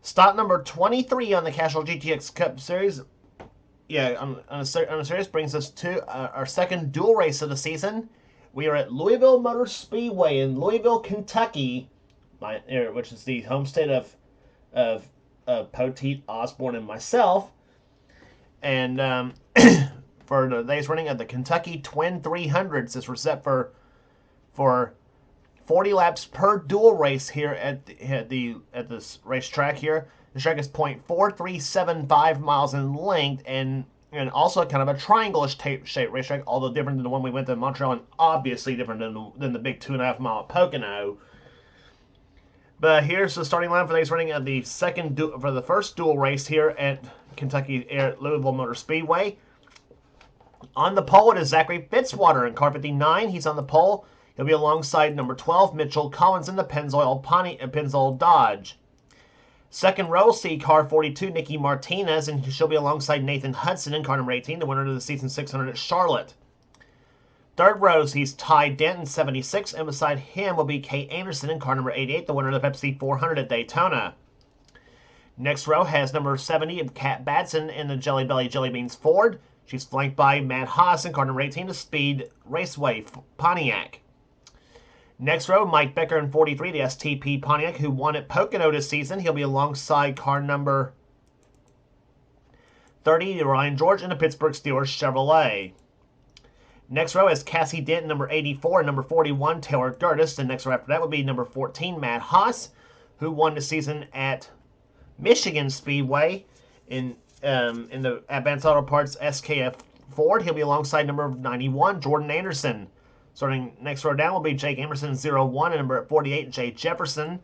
Stop number 23 on the Castrol GTX Cup Series. Yeah, on a series brings us to our second dual race of the season. We are at Louisville Motor Speedway in Louisville, Kentucky, which is the home state of Poteet, Osborne, and myself. And for today's running of the Kentucky Twin 300s, this was set for 40 laps per dual race here at this racetrack here. The track is 0.4375 miles in length and also kind of a triangle-ish shaped racetrack, although different than the one we went to in Montreal and obviously different than the big 2.5 mile at Pocono. But here's the starting line for today's running of the first dual race here at Louisville Motor Speedway. On the pole, it is Zachary Fitzwater in car 59. He's on the pole. He'll be alongside number 12, Mitchell Collins in the Pennzoil Dodge. Second row, see car 42, Nikki Martinez, and she'll be alongside Nathan Hudson in car number 18, the winner of the season 600 at Charlotte. Third row, he's Ty Dent in 76, and beside him will be Kate Anderson in car number 88, the winner of the Pepsi 400 at Daytona. Next row has number 70, Kat Batson in the Jelly Belly Jelly Beans Ford. She's flanked by Matt Haas in car number 18, the Speed Raceway Pontiac. Next row, Mike Becker in 43, the STP Pontiac, who won at Pocono this season. He'll be alongside car number 30, Ryan George, in the Pittsburgh Steelers Chevrolet. Next row is Cassie Dent, number 84, and number 41, Taylor Gertis. The next row after that would be number 14, Matt Haas, who won the season at Michigan Speedway in the Advanced Auto Parts SKF Ford. He'll be alongside number 91, Jordan Anderson. Starting next row down will be Jake Emerson, 01, and number 48, Jay Jefferson.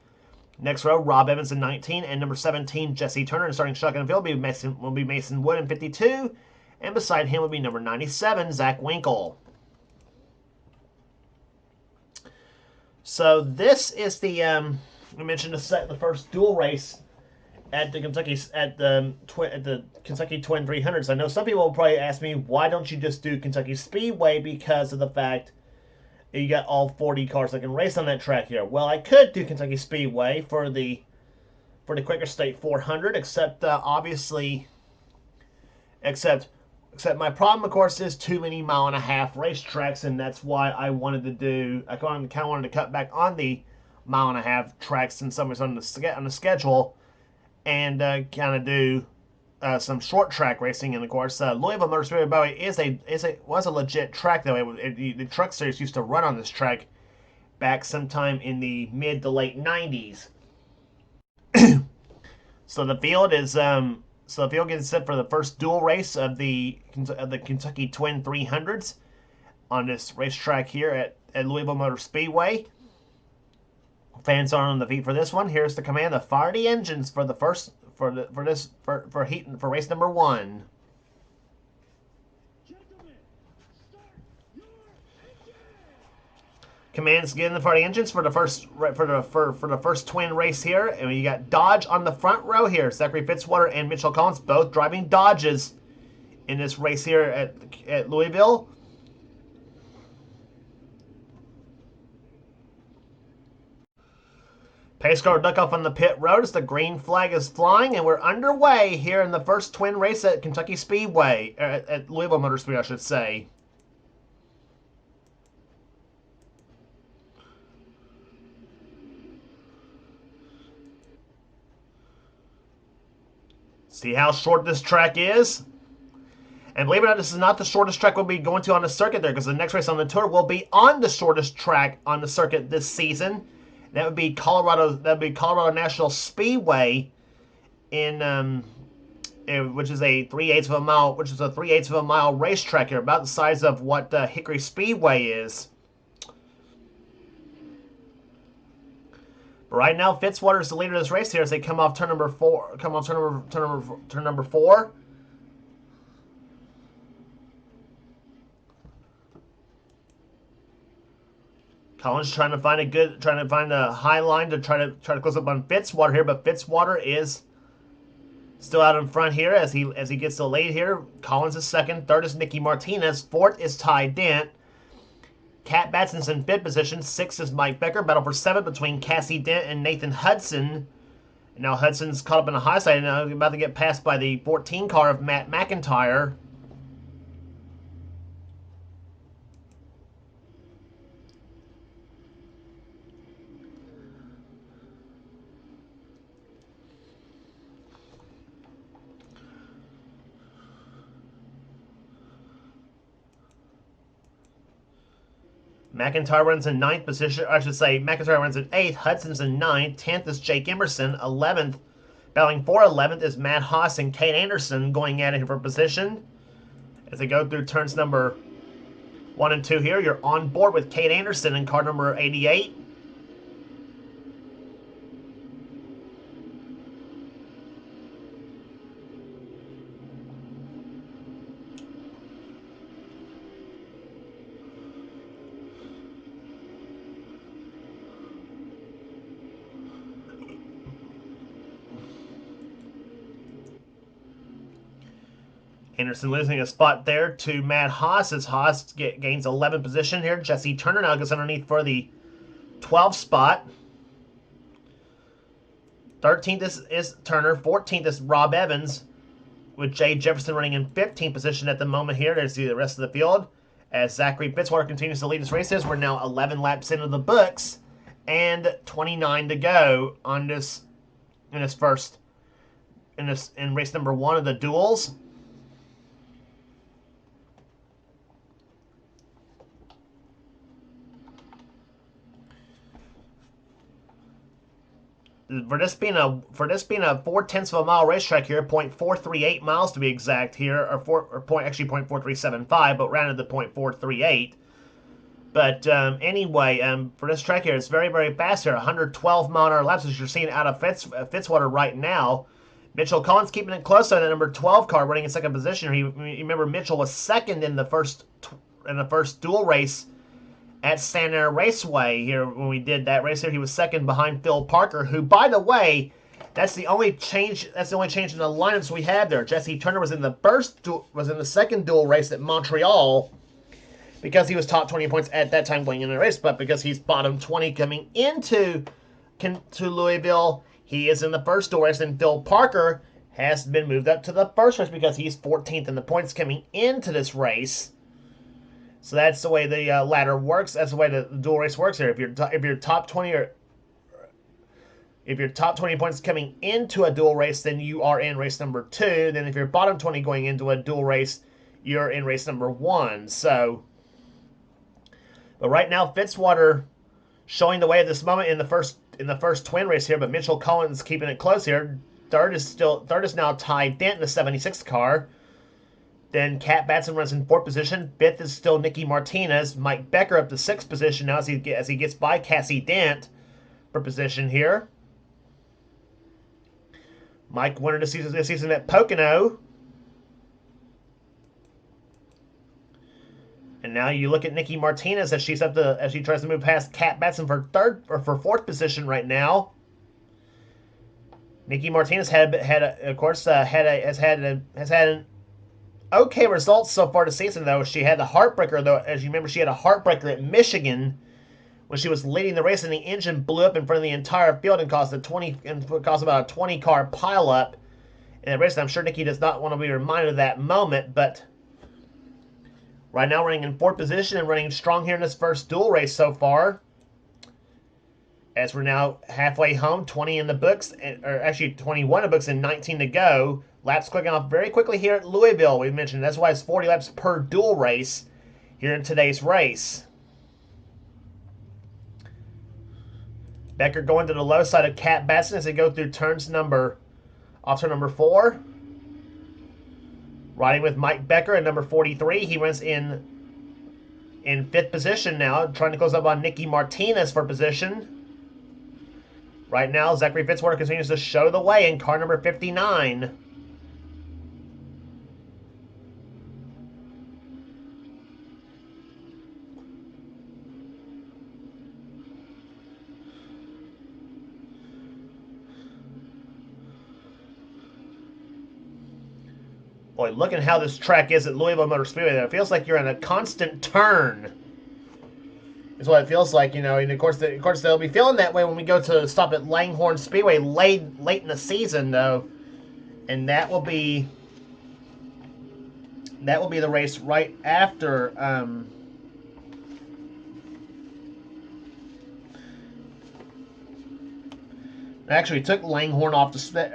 Next row, Rob Evans in 19, and number 17, Jesse Turner. And starting shotgun field will be Mason Wood in 52, and beside him will be number 97, Zach Winkle. So this is the we mentioned the first dual race at the Kentucky Twin 300s. I know some people will probably ask me, why don't you just do Kentucky Speedway, because of the fact you got all 40 cars that can race on that track here. Well, I could do Kentucky Speedway for the Quaker State 400, except obviously, except my problem, of course, is too many 1.5 mile racetracks, and that's why I wanted to do. I kind of wanted to cut back on the 1.5 mile tracks in some ways on the schedule, and kind of do some short track racing. And of course, Louisville Motor Speedway was a legit track, though. The Truck Series used to run on this track back sometime in the mid to late 90s. So the field gets set for the first dual race of the Kentucky Twin 300s on this racetrack here at Louisville Motor Speedway. Fans are on the feet for this one. Here's the command to fire the engines for the first for race number 1. Commands getting the fire the engines for the first twin race here, and you got Dodge on the front row here. Zachary Fitzwater and Mitchell Collins both driving Dodges in this race here at Louisville. Pace car duck off on the pit road as the green flag is flying, and we're underway here in the first twin race at Kentucky Speedway, at Louisville Motor Speedway, I should say. See how short this track is? And believe it or not, this is not the shortest track we'll be going to on the circuit there, because the next race on the tour will be on the shortest track on the circuit this season. That would be Colorado National Speedway which is a 3/8 of a mile racetrack here, about the size of what Hickory Speedway is. But right now, Fitzwater is the leader of this race here as they come off turn number 4. Turn number 4. Collins trying to find a high line to try to close up on Fitzwater here, but Fitzwater is still out in front here as he gets the lead here. Collins is second, third is Nikki Martinez, fourth is Ty Dent. Kat Batson's in fifth position, sixth is Mike Becker. Battle for seventh between Cassie Dent and Nathan Hudson And now Hudson's caught up in the high side, and now about to get passed by the 14 car of Matt McIntyre. McIntyre runs in 9th position. I should say McIntyre runs in 8th. Hudson's in 9th. 10th is Jake Emerson. 11th, battling for 11th, is Matt Haas and Kate Anderson going at it for position. As they go through turns number 1 and 2 here, you're on board with Kate Anderson in car number 88. Anderson losing a spot there to Matt Haas as Haas gains 11th position here. Jesse Turner now goes underneath for the 12th spot. 13th is Turner. 14th is Rob Evans, with Jay Jefferson running in 15th position at the moment here. There's the rest of the field. As Zachary Fitzwater continues to lead his races, we're now 11 laps into the books and 29 to go on this in race number 1 of the duels. For this being a 4/10 of a mile racetrack here, 0.438 miles to be exact here, or actually 0.4375, but rounded to 0.438. But anyway, for this track here, it's very, very fast here. 112 mile an hour laps as you're seeing out of Fitzwater right now. Mitchell Collins keeping it close on the number 12 car, running in second position. You remember Mitchell was second in the first dual race at Santa Ana Raceway here when we did that race here. He was second behind Phil Parker, who, by the way, that's the only change. That's the only change in the lineups we had there. Jesse Turner was in the second dual race at Montreal because he was top 20 points at that time going into the race, but because he's bottom 20 coming into Louisville, he is in the first dual race, and Phil Parker has been moved up to the first race because he's 14th in the points coming into this race. So that's the way the ladder works. That's the way the dual race works here. If you're top 20 or if you're top 20 points coming into a dual race, then you are in race number 2. Then if you're bottom 20 going into a dual race, you're in race number 1. So, but right now Fitzwater showing the way at this moment in the first twin race here. But Mitchell Collins keeping it close here. Third is now Ty Dent in the 76th car. Then Kat Batson runs in 4th position. 5th is still Nikki Martinez. Mike Becker up to 6th position now as he gets by Cassie Dent for position here. Mike winner this season at Pocono. And now you look at Nikki Martinez as she tries to move past Kat Batson for 4th position right now. Nikki Martinez has had an okay results so far this season, though. She had the heartbreaker, though. As you remember, she had a heartbreaker at Michigan when she was leading the race, and the engine blew up in front of the entire field and caused about a 20 car pileup in the race. And I'm sure Nikki does not want to be reminded of that moment, but right now running in 4th position and running strong here in this first dual race so far. As we're now halfway home, 20 in the books, or actually 21 in the books and 19 to go. Laps clicking off very quickly here at Louisville. We mentioned that's why it's 40 laps per dual race here in today's race. Becker going to the low side of Kat Batson as they go through turn number 4. Riding with Mike Becker at number 43. He runs in 5th position now, trying to close up on Nikki Martinez for position. Right now, Zachary Fitzwater continues to show the way in car number 59. Boy, look at how this track is at Louisville Motor Speedway. It feels like you're in a constant turn. Is what it feels like, you know. And of course, they'll be feeling that way when we go to stop at Langhorne Speedway late in the season, though, and that will be the race right after. Actually, we took Langhorne off the schedule.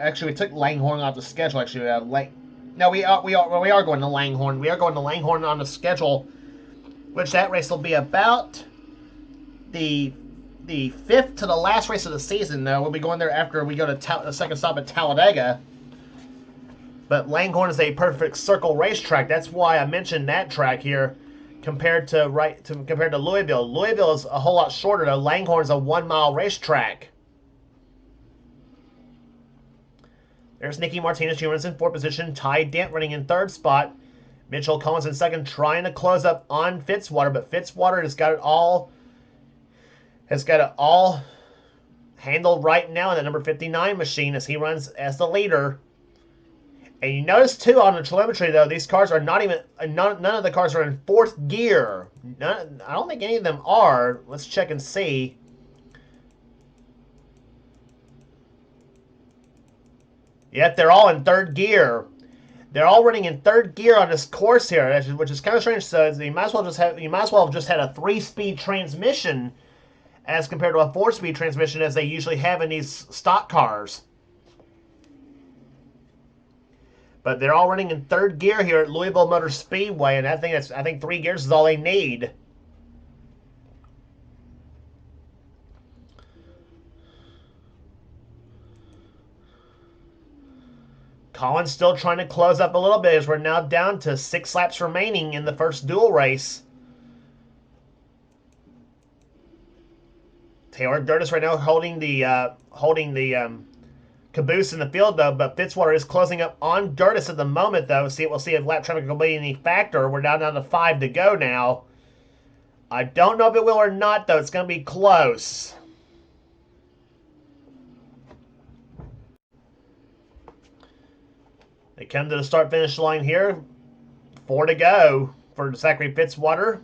Actually, no, we are going to Langhorne. We are going to Langhorne on the schedule, which that race will be about the fifth to the last race of the season. Though we'll be going there after we go to the second stop at Talladega. But Langhorne is a perfect circle racetrack. That's why I mentioned that track here compared to Louisville. Louisville is a whole lot shorter though. Langhorne is a 1 mile racetrack. There's Nicky Martinez Jr. in fourth position. Ty Dent running in third spot. Mitchell Collins in second, trying to close up on Fitzwater, but Fitzwater has got it all handled right now in the number 59 machine as he runs as the leader. And you notice too on the telemetry though, these cars are not even none of the cars are in fourth gear. I don't think any of them are. Let's check and see. Yet they're all in third gear. They're all running in third gear on this course here, which is kind of strange. So you might as well have just had a 3-speed transmission as compared to a 4-speed transmission as they usually have in these stock cars. But they're all running in third gear here at Louisville Motor Speedway, and I think 3 gears is all they need. Collins still trying to close up a little bit as we're now down to 6 laps remaining in the first dual race. Taylor Durtis right now holding the caboose in the field though, but Fitzwater is closing up on Durtis at the moment though. We'll see if lap traffic will be any factor. We're down to 5 to go now. I don't know if it will or not though. It's going to be close. They come to the start-finish line here. 4 to go for Zachary Fitzwater.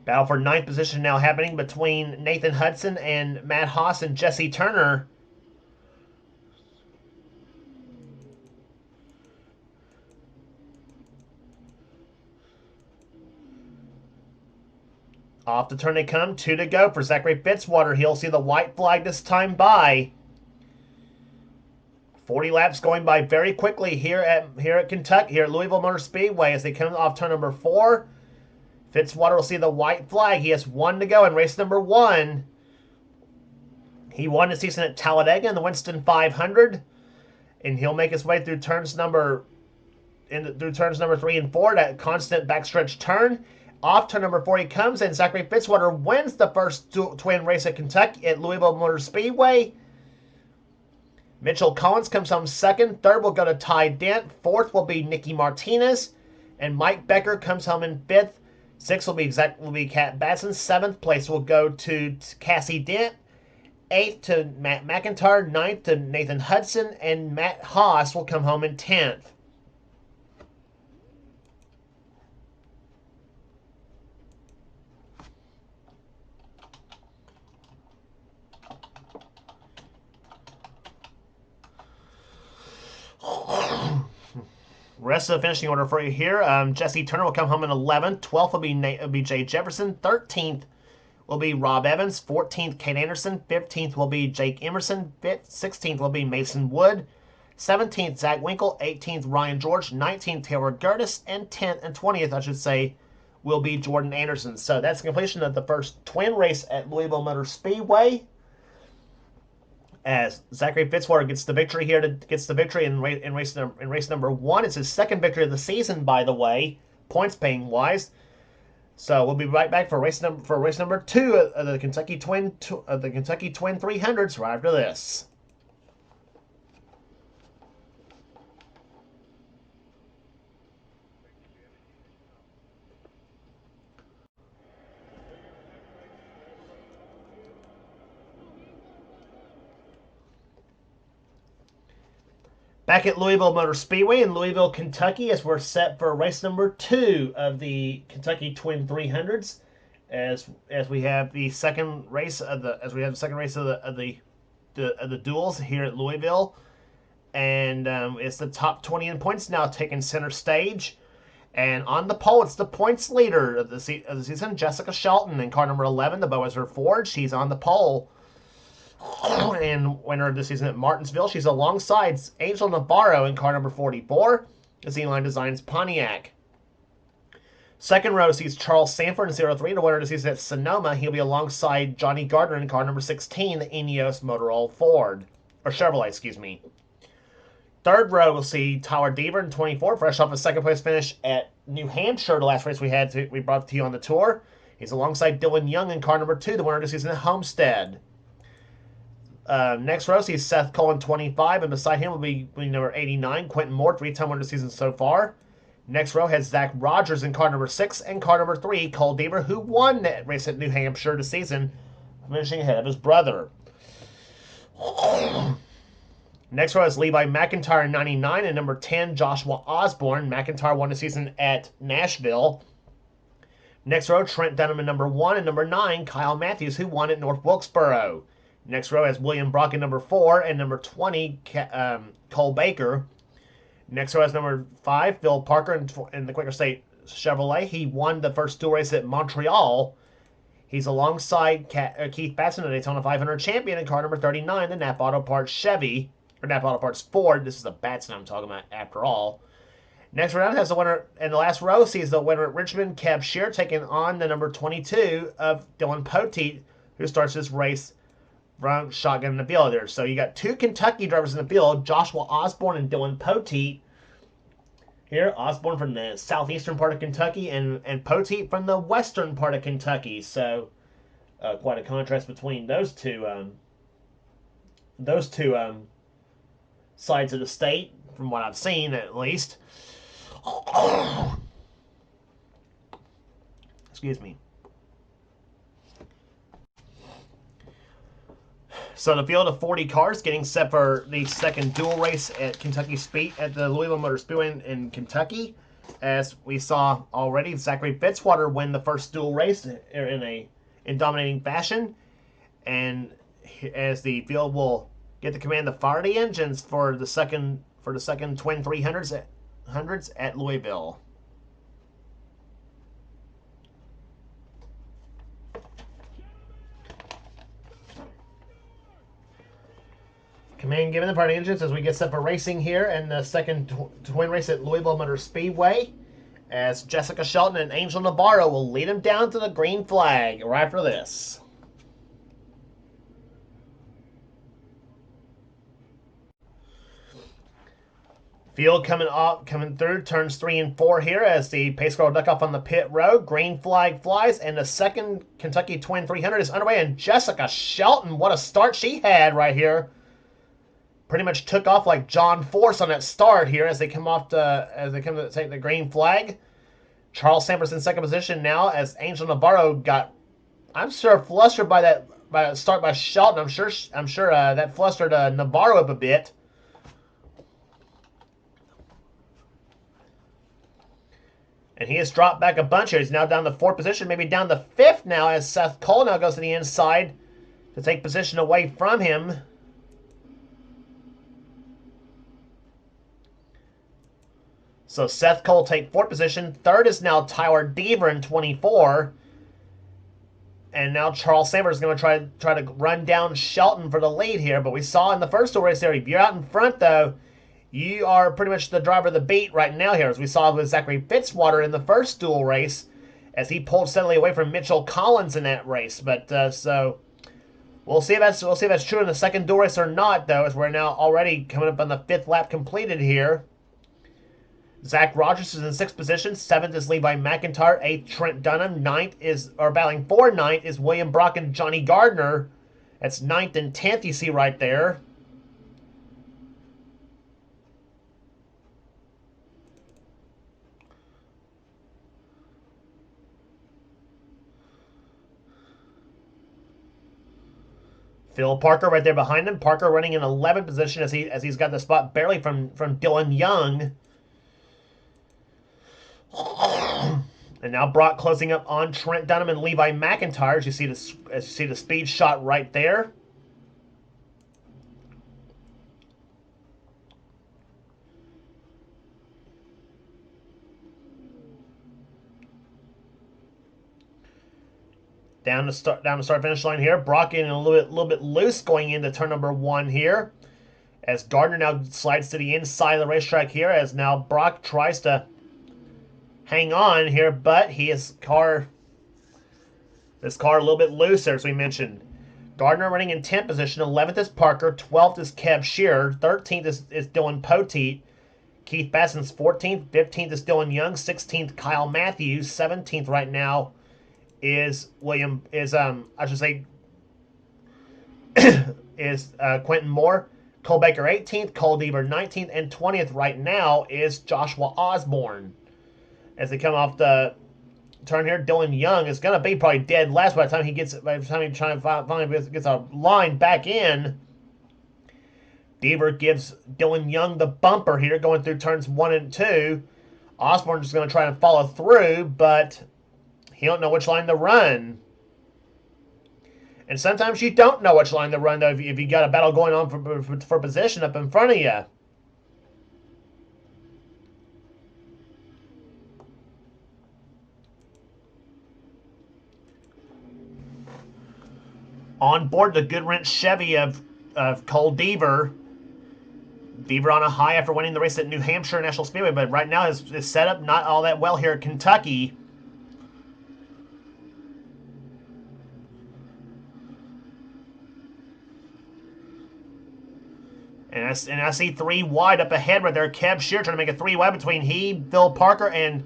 Battle for 9th position now happening between Nathan Hudson and Matt Haas and Jesse Turner. Off the turn they come. 2 to go for Zachary Fitzwater. He'll see the white flag this time by. 40 laps going by very quickly here at Kentucky, here at Louisville Motor Speedway as they come off turn number 4. Fitzwater will see the white flag. He has 1 to go in race number 1. He won the season at Talladega in the Winston 500, and he'll make his way through turns number 3 and 4. That constant backstretch turn. Off turn number 4 he comes, and Zachary Fitzwater wins the first twin race at Kentucky at Louisville Motor Speedway. Mitchell Collins comes home second. Third will go to Ty Dent. Fourth will be Nicky Martinez. And Mike Becker comes home in fifth. Sixth will be Cat Batson. Seventh place will go to Cassie Dent. Eighth to Matt McIntyre. Ninth to Nathan Hudson. And Matt Haas will come home in 10th. Rest of the finishing order for you here. Jesse Turner will come home in 11th. 12th will be Jay Jefferson. 13th will be Rob Evans. 14th, Kate Anderson. 15th will be Jake Emerson. 16th will be Mason Wood. 17th, Zach Winkle. 18th, Ryan George. 19th, Taylor Gertis. And 10th and 20th, I should say, will be Jordan Anderson. So that's the completion of the first twin race at Louisville Motor Speedway, as Zachary Fitzwater gets the victory here. Gets the victory in race number 1. It's his second victory of the season, by the way, points paying wise. So we'll be right back for race number 2 of the Kentucky Twin 300s right after this. Back at Louisville Motor Speedway in Louisville, Kentucky, as we're set for race number 2 of the Kentucky Twin 300s, as we have the second race of the duels here at Louisville, and it's the top 20 in points now taking center stage. And on the pole, it's the points leader of the season, Jessica Shelton, in car number 11, the Boazer Ford. She's on the pole. And winner of the season at Martinsville, she's alongside Angel Navarro in car number 44, the Z-Line Designs Pontiac. Second row sees Charles Sanford in 03, the winner of the season at Sonoma. He'll be alongside Johnny Gardner in car number 16, the Ineos Motor Oil Ford. Or Chevrolet, excuse me. Third row, we'll see Tyler Deaver in 24, fresh off a second place finish at New Hampshire, the last race we brought to you on the tour. He's alongside Dylan Young in car number 2, the winner of the season at Homestead. Next row sees Seth Cole in 25, and beside him will be number 89, Quentin Moore, 3-time winner of the season so far. Next row has Zach Rogers in car number 6, and car number 3, Cole Deaver, who won that race at New Hampshire this season, finishing ahead of his brother. Next row is Levi McIntyre in 99, and number 10, Joshua Osborne. McIntyre won the season at Nashville. Next row, Trent Dunham in number 1, and number 9, Kyle Matthews, who won at North Wilkesboro. Next row has William Brock in number 4, and number 20, Cole Baker. Next row has number 5, Phil Parker in the Quaker State Chevrolet. He won the first dual race at Montreal. He's alongside Keith Batson, a Daytona 500 champion, in car number 39, the Napa Auto Parts Chevy, or Napa Auto Parts Ford. This is the Batson I'm talking about after all. Next round has the winner, and the last row sees the winner at Richmond, Kev Shear, taking on the number 22 of Dylan Poteet, who starts this race from shotgun in the field there. So you got 2 Kentucky drivers in the field, Joshua Osborne and Dylan Poteet. Here, Osborne from the southeastern part of Kentucky, and Poteet from the western part of Kentucky. So quite a contrast between those two sides of the state, from what I've seen at least. Excuse me. So the field of 40 cars getting set for the second dual race at the Louisville Motor Speedway in Kentucky. As we saw already, Zachary Fitzwater win the first dual race in dominating fashion, and as the field will get to command the fire the engines for the second Twin 300s at Louisville. Command given the party engines as we get set for racing here in the second twin race at Louisville Motor Speedway, as Jessica Shelton and Angel Navarro will lead them down to the green flag right after this. Field coming through turns 3 and 4 here as the pace car will duck off on the pit road. Green flag flies, and the second Kentucky Twin 300 is underway. And Jessica Shelton, what a start she had right here! Pretty much took off like John Force on that start here as they come to take the green flag. Charles Sanford in second position now as Angel Navarro got, I'm sure, flustered by that start by Shelton. I'm sure that flustered Navarro up a bit. And he has dropped back a bunch here. He's now down to 4th position, maybe down to 5th now, as Seth Cole now goes to the inside to take position away from him. So Seth Cole take 4th position. 3rd is now Tyler Deaver in 24. And now Charles Sanford is going to try to run down Shelton for the lead here. But we saw in the first dual race there, if you're out in front, though, you are pretty much the driver of the beat right now here, as we saw with Zachary Fitzwater in the first dual race, as he pulled steadily away from Mitchell Collins in that race. But so we'll see if that's true in the second dual race or not, though, as we're now already coming up on the 5th lap completed here. Zach Rogers is in 6th position. 7th is Levi McIntyre. 8th, Trent Dunham. Battling for 9th is William Brock and Johnny Gardner. That's 9th and 10th you see right there. Phil Parker right there behind him. Parker running in 11th position as he's got the spot barely from Dylan Young. And now Brock closing up on Trent Dunham and Levi McIntyre. As you see the speed shot right there. Down the start finish line here. Brock getting a little bit loose going into turn number 1 here. As Gardner now slides to the inside of the racetrack here. As now Brock tries to hang on here, but this car a little bit looser, as we mentioned. Gardner running in 10th position. 11th is Parker. 12th is Kev Shearer. 13th is Dylan Poteet. Keith Basson's 14th. 15th is Dylan Young. 16th Kyle Matthews. 17th right now is Quentin Moore. Cole Baker 18th, Cole Deaver 19th, and 20th right now is Joshua Osborne. As they come off the turn here, Dylan Young is going to be probably dead last by the time he finally gets a line back in. Deaver gives Dylan Young the bumper here going through turns 1 and 2. Osborne is going to try and follow through, but he don't know which line to run. And sometimes you don't know which line to run, though, if you got a battle going on for position up in front of you. On board the Goodwrench Chevy of Cole Deaver. Deaver on a high after winning the race at New Hampshire National Speedway, but right now his setup not all that well here at Kentucky. And I see 3 wide up ahead right there. Kev Shearer trying to make a 3 wide between Phil Parker, and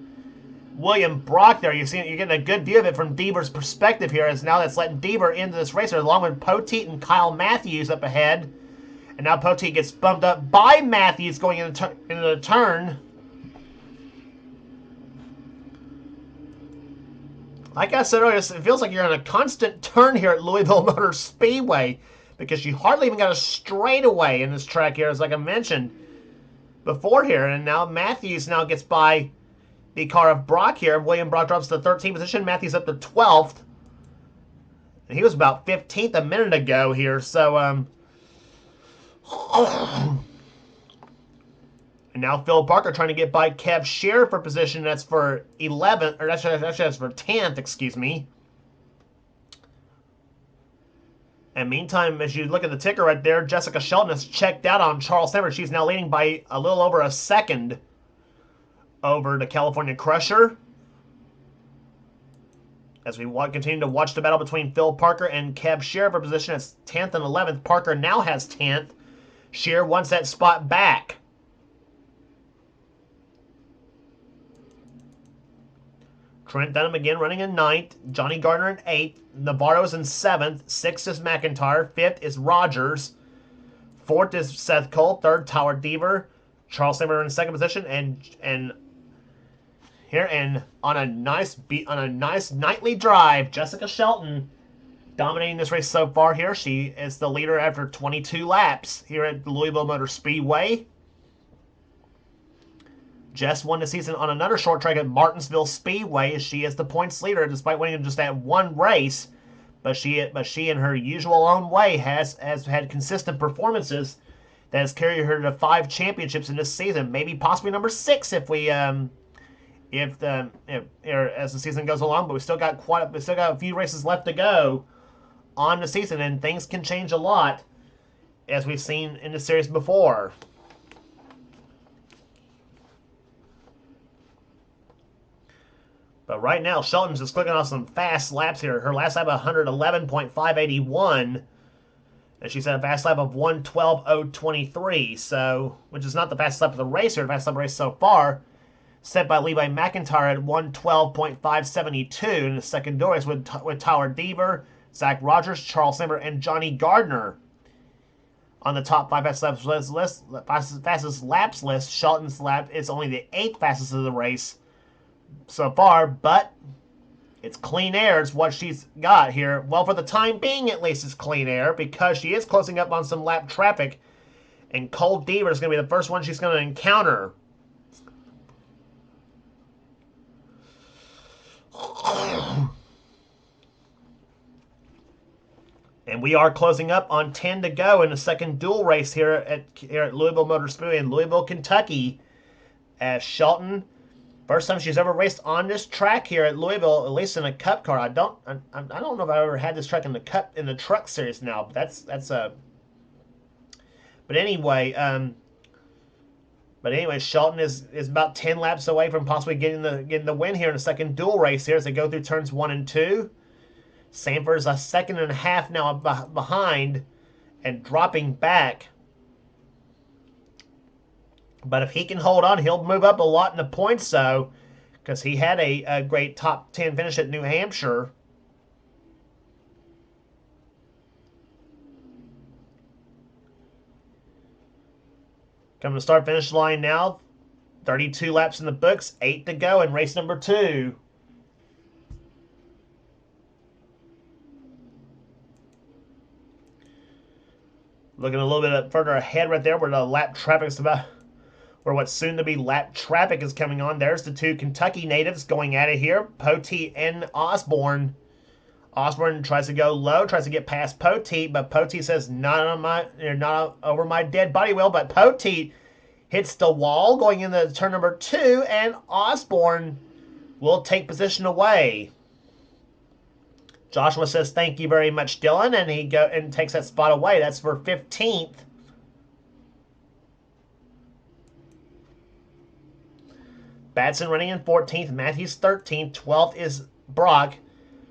William Brock there. You're getting a good view of it from Deaver's perspective here, as now that's letting Deaver into this racer, along with Poteet and Kyle Matthews up ahead. And now Poteet gets bumped up by Matthews going into the turn. Like I said earlier, it feels like you're on a constant turn here at Louisville Motor Speedway, because you hardly even got a straightaway in this track here, as like I mentioned before here. And now Matthews now gets by the car of Brock here. William Brock drops to the 13th position. Matthews up to 12th. And he was about 15th a minute ago here. So, and now Phil Parker trying to get by Kev Shearer for position. That's for 11th, or actually that's for 10th, excuse me. And meantime, as you look at the ticker right there, Jessica Shelton has checked out on Charles Stanford. She's now leading by a little over a second over the California Crusher. As we continue to watch the battle between Phil Parker and Kev Shearer for position as 10th and 11th. Parker now has 10th. Shearer wants that spot back. Trent Dunham again running in 9th. Johnny Gardner in 8th. Navarro's in 7th. 6th is McIntyre. 5th is Rogers. 4th is Seth Cole. 3rd, Tyler Deaver. Charles Simmer in 2nd position. And here, and on a nice nightly drive, Jessica Shelton dominating this race so far here. She is the leader after 22 laps here at the Louisville Motor Speedway. Jess won the season on another short track at Martinsville Speedway, as she is the points leader despite winning just that one race. But she in her usual own way has had consistent performances that has carried her to 5 championships in this season, maybe possibly number 6 if as the season goes along. But we still got a few races left to go on the season, and things can change a lot, as we've seen in the series before. But right now, Shelton's just clicking off some fast laps here. Her last lap, 111.581. And she's at a fast lap of 112.023. So, which is not the fastest lap of the race here. The fastest lap of the race so far, set by Levi McIntyre at 112.572 in the second race with Tyler Deaver, Zach Rogers, Charles Simmer, and Johnny Gardner. On the top 5 fastest laps list, Shelton's lap is only the 8th fastest of the race so far, but It's clean air is what she's got here. Well, for the time being, at least, it's clean air because she is closing up on some lap traffic. And Cole Deaver is going to be the first one she's going to encounter. And we are closing up on 10 to go in the second dual race here at Louisville Motor Speedway in Louisville, Kentucky. As Shelton, first time she's ever raced on this track here at Louisville, at least in a Cup car. I don't know if I ever had this track in the Truck Series now. But that's a. But anyway, Shelton is about 10 laps away from possibly getting the win here in the second dual race here as they go through turns 1 and 2. Sanford's a second and a half now behind and dropping back. But if he can hold on, he'll move up a lot in the points, though, because he had a great top 10 finish at New Hampshire. Coming to start-finish line now. 32 laps in the books, 8 to go in race number 2. Looking a little bit further ahead right there where the lap traffic is about, where what's soon to be lap traffic is coming on. There's the two Kentucky natives going at it here, Poteet and Osborne. Osborne tries to go low, tries to get past Poteet, but Poteet says, not over my dead body wheel. But Poteet hits the wall going into turn number 2, and Osborne will take position away. Joshua says, thank you very much, Dylan, and he takes that spot away. That's for 15th. Batson running in 14th, Matthews 13th, 12th is Brock,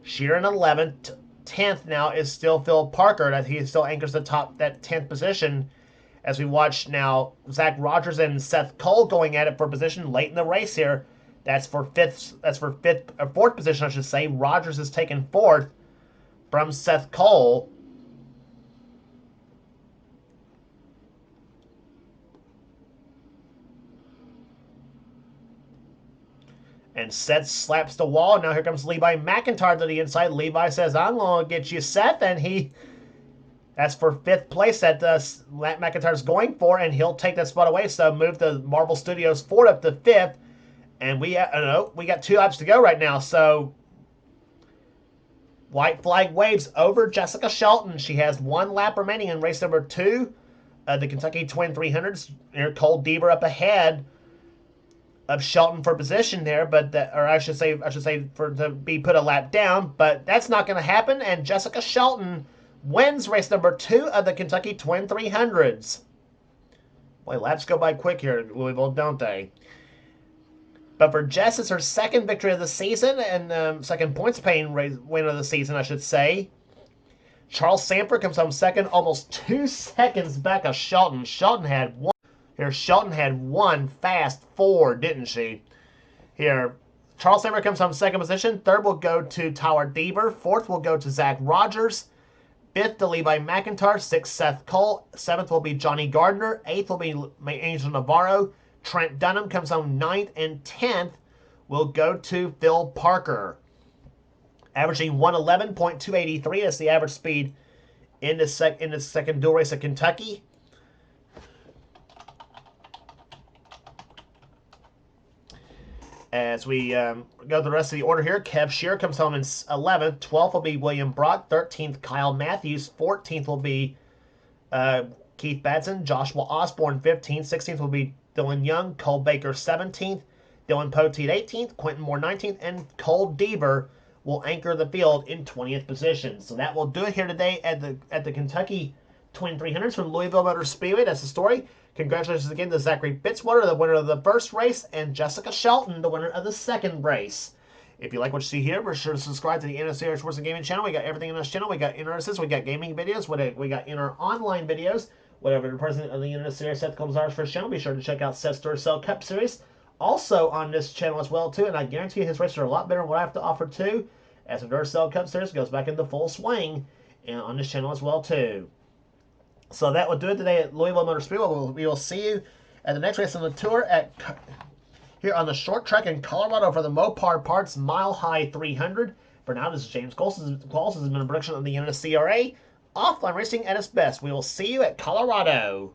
Sheeran 11th, 10th now is still Phil Parker, that he still anchors the top, that 10th position, as we watch now Zach Rogers and Seth Cole going at it for position late in the race here. That's for fourth position, I should say. Rogers is taken 4th from Seth Cole. And Seth slaps the wall. Now here comes Levi McIntyre to the inside. Levi says, I'm going to get you, Seth. And that's for 5th place that McIntyre's going for, and he'll take that spot away. So move the Marvel Studios Ford up to 5th. And we got 2 laps to go right now. So white flag waves over Jessica Shelton. She has 1 lap remaining in race number 2. The Kentucky Twin 300s. Cole Deaver up ahead of Shelton for position there, but I should say to be put a lap down. But that's not going to happen. And Jessica Shelton wins race number 2 of the Kentucky Twin 300s. Boy, laps go by quick here in Louisville, don't they? But for Jess, it's her second victory of the season and second points-paying win of the season, I should say. Charles Sanford comes home second, almost 2 seconds back of Shelton. Shelton had one fast 4, didn't she? Here, Charles Sanford comes home second position. Third will go to Tyler Deaver. Fourth will go to Zach Rogers. 5th to Levi McIntyre. 6th, Seth Cole. 7th will be Johnny Gardner. 8th will be Angel Navarro. Trent Dunham comes home 9th, and 10th will go to Phil Parker. Averaging 111.283 as the average speed in the second dual race at Kentucky. As we go to the rest of the order here, Kev Shear comes home in 11th. 12th will be William Brock. 13th, Kyle Matthews. 14th will be Keith Batson. Joshua Osborne, 15th. 16th will be Dylan Young. Cole Baker, 17th. Dylan Poteet, 18th. Quentin Moore, 19th. And Cole Deaver will anchor the field in 20th position. So that will do it here today at the Kentucky Twin 300s from Louisville Motor Speedway. That's the story. Congratulations again to Zachary Fitzwater, the winner of the first race, and Jessica Shelton, the winner of the second race. If you like what you see here, be sure to subscribe to the NNSCRA Sports and Gaming channel. We got everything in this channel. We got NRSs, we got gaming videos, we got inner online videos. Whatever the president of the NNSCRA Seth comes ours first channel, be sure to check out Seth's Duracell Cup Series. Also on this channel as well, too, and I guarantee you his races are a lot better than what I have to offer, too, as the Duracell Cup Series goes back into full swing and on this channel as well, too. So that will do it today at Louisville Motor Speedway. We will see you at the next race on the tour here on the short track in Colorado for the Mopar Parts Mile High 300. For now, this is James Qualls. This has been a production of the NNSCRA. Offline racing at its best. We will see you at Colorado.